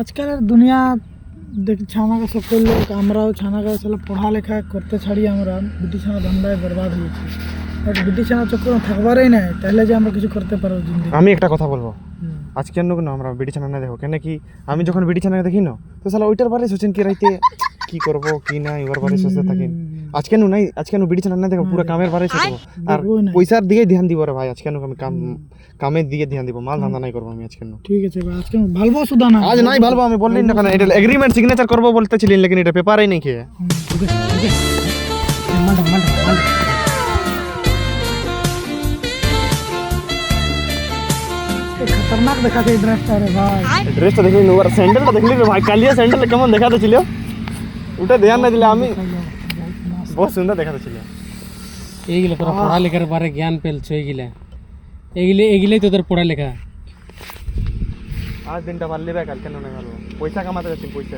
আজকালের দুনিয়া দেখ ছানাকে সকল লোক আমরাও ছানাকে আসলে পড়ালেখা করতে ছাড়ি আমরা বিটি ছানা ধান্দায় বরবাদ হয়েছি। বিটি ছানা চক্কর থাকবারই নাই, তাহলে যে আমরা কিছু করতে পারবো জিন্দগি। আমি একটা কথা বলবো, আজকে কেন আমরা বিটি ছানা না দেখো কেন কি আমি যখন বিটি ছানা দেখি না তো সালা ওইটার বারে সোচেন কি রাইতে কি করব কি না এবার বারে সোচতে থাকি। আজকে নাই আজকে বিটি ছানা না দেখো পুরো কামের বারে সোচবো আর পয়সার দিকে ধ্যান দিব রে ভাই। আজকে আমি কামের দিকে ধ্যান দিব, মাল ধান্দা নাই করবো আমি আজকে। ঠিক আছে ভাই, আজকে ভালবো সুদা না আজ নাই ভালবো আমি বললি না কেন, এটা এগ্রিমেন্ট সিগনেচার করবো বলতেছিলেন লেকিন এটা পেপারই নেই খেয়ে। खतरनाक দেখাচ্ছে এই ড্রেসটা রে ভাই। ড্রেসটা দেখলি না, স্যান্ডেলটা দেখলি রে ভাই, কালিয়া স্যান্ডেল কেমন দেখাতে ছিল, ওটা ধ্যান না দিলে আমি বহুত সুন্দর দেখাতে ছিল। এইগুলো তোরা পড়ালেখার বারে জ্ঞান পেলছো, এইগুলাই তোদের পড়ালেখা। আজ দিনটা পারলি ভাই, কালকে নয় ভালো পয়সা কামাতে যাচ্ছি পয়সা।